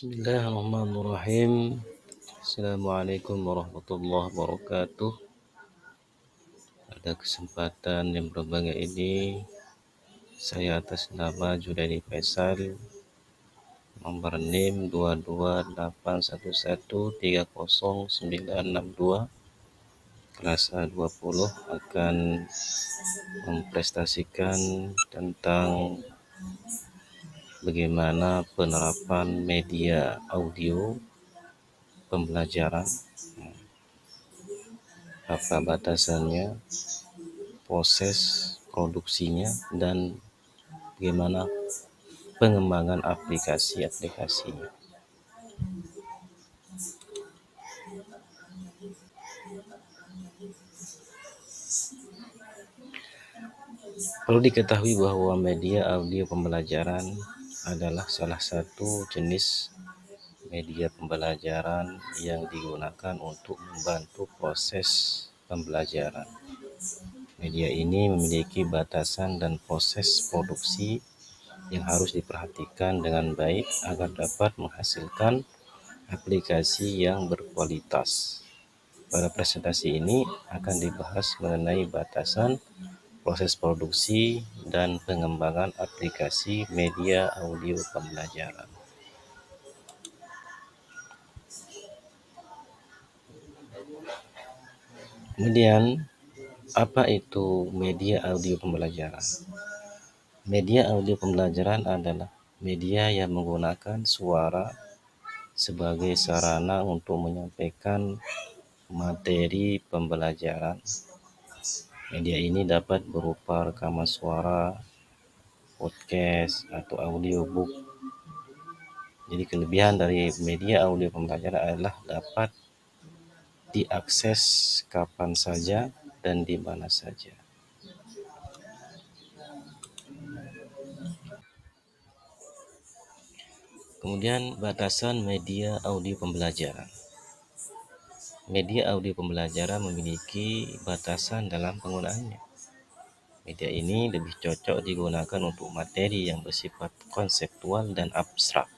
Bismillahirrahmanirrahim. Assalamualaikum warahmatullahi wabarakatuh. Pada kesempatan yang berbahagia ini, saya atas nama Junaidi Faisal, nomor NIM 22811300962, kelas A20 akan mempresentasikan tentang bagaimana penerapan media audio pembelajaran, apa batasannya, proses produksinya, dan bagaimana pengembangan aplikasi-aplikasinya. Perlu diketahui bahwa media audio pembelajaran adalah salah satu jenis media pembelajaran yang digunakan untuk membantu proses pembelajaran. Media ini memiliki batasan dan proses produksi yang harus diperhatikan dengan baik agar dapat menghasilkan aplikasi yang berkualitas. Pada presentasi ini akan dibahas mengenai batasan, proses produksi, dan pengembangan aplikasi media audio pembelajaran. Kemudian, apa itu media audio pembelajaran? Media audio pembelajaran adalah media yang menggunakan suara sebagai sarana untuk menyampaikan materi pembelajaran. Media ini dapat berupa rekaman suara, podcast, atau audiobook. Jadi kelebihan dari media audio pembelajaran adalah dapat diakses kapan saja dan di mana saja. Kemudian batasan media audio pembelajaran. Media audio pembelajaran memiliki batasan dalam penggunaannya. Media ini lebih cocok digunakan untuk materi yang bersifat konseptual dan abstrak.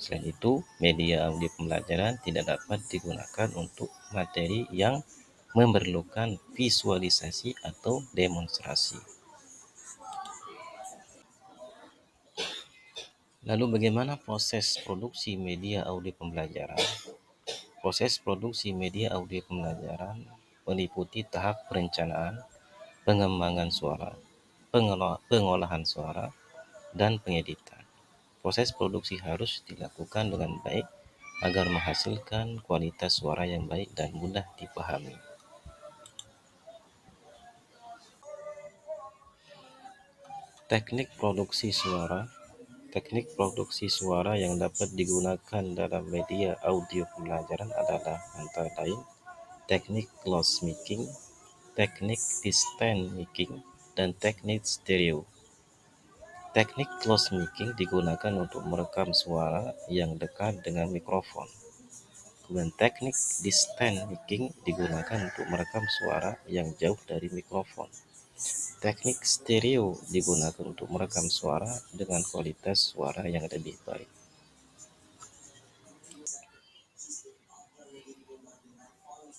Selain itu, media audio pembelajaran tidak dapat digunakan untuk materi yang memerlukan visualisasi atau demonstrasi. Lalu bagaimana proses produksi media audio pembelajaran? Proses produksi media audio pembelajaran meliputi tahap perencanaan, pengembangan suara, pengolahan suara, dan pengeditan. Proses produksi harus dilakukan dengan baik agar menghasilkan kualitas suara yang baik dan mudah dipahami. Teknik produksi suara. Teknik produksi suara yang dapat digunakan dalam media audio pembelajaran adalah antara lain teknik close miking, teknik distance miking, dan teknik stereo. Teknik close miking digunakan untuk merekam suara yang dekat dengan mikrofon. Kemudian teknik distance miking digunakan untuk merekam suara yang jauh dari mikrofon. Teknik stereo digunakan untuk merekam suara dengan kualitas suara yang lebih baik.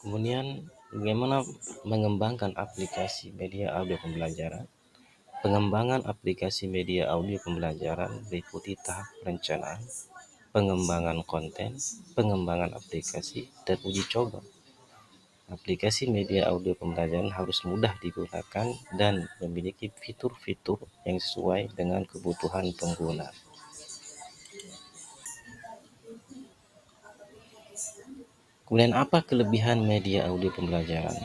Kemudian bagaimana mengembangkan aplikasi media audio pembelajaran? Pengembangan aplikasi media audio pembelajaran meliputi tahap perencanaan, pengembangan konten, pengembangan aplikasi, dan uji coba. Aplikasi media audio pembelajaran harus mudah digunakan dan memiliki fitur-fitur yang sesuai dengan kebutuhan pengguna. Kemudian apa kelebihan media audio pembelajaran?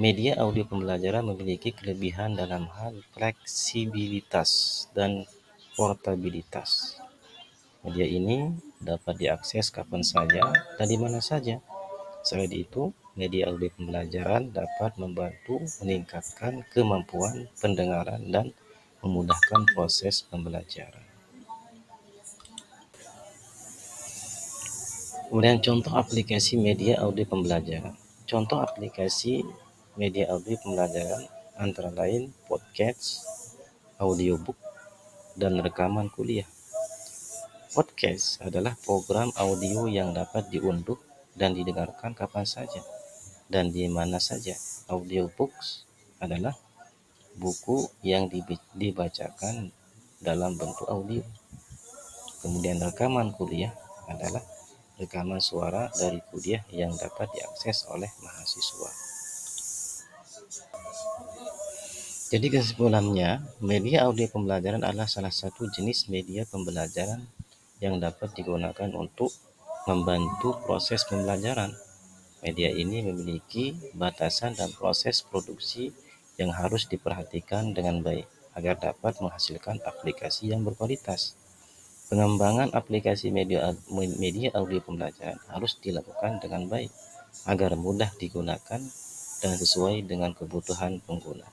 Media audio pembelajaran memiliki kelebihan dalam hal fleksibilitas dan portabilitas. Media ini dapat diakses kapan saja dan di mana saja. Selain itu, media audio pembelajaran dapat membantu meningkatkan kemampuan pendengaran dan memudahkan proses pembelajaran. Kemudian contoh aplikasi media audio pembelajaran. Contoh aplikasi media audio pembelajaran antara lain podcast, audiobook, dan rekaman kuliah. Podcast adalah program audio yang dapat diunduh dan didengarkan kapan saja dan di mana saja. Audiobooks adalah buku yang dibacakan dalam bentuk audio. Kemudian rekaman kuliah adalah rekaman suara dari kuliah yang dapat diakses oleh mahasiswa. Jadi kesimpulannya, media audio pembelajaran adalah salah satu jenis media pembelajaran yang dapat digunakan untuk membantu proses pembelajaran. Media ini memiliki batasan dan proses produksi yang harus diperhatikan dengan baik agar dapat menghasilkan aplikasi yang berkualitas. Pengembangan aplikasi media audio pembelajaran harus dilakukan dengan baik agar mudah digunakan dan sesuai dengan kebutuhan pengguna.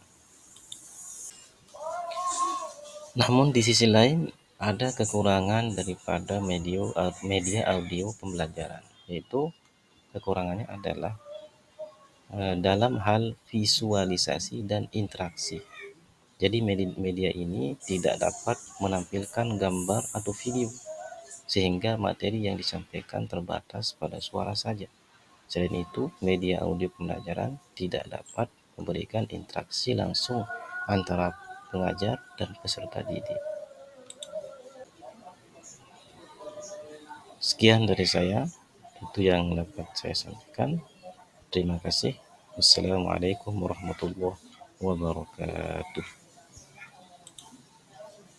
Namun di sisi lain ada kekurangan daripada media audio pembelajaran, yaitu kekurangannya adalah dalam hal visualisasi dan interaksi. Jadi media ini tidak dapat menampilkan gambar atau video, sehingga materi yang disampaikan terbatas pada suara saja. Selain itu, media audio pembelajaran tidak dapat memberikan interaksi langsung antara pengajar dan peserta didik. Sekian dari saya, itu yang dapat saya sampaikan. Terima kasih. Wassalamualaikum warahmatullahi wabarakatuh.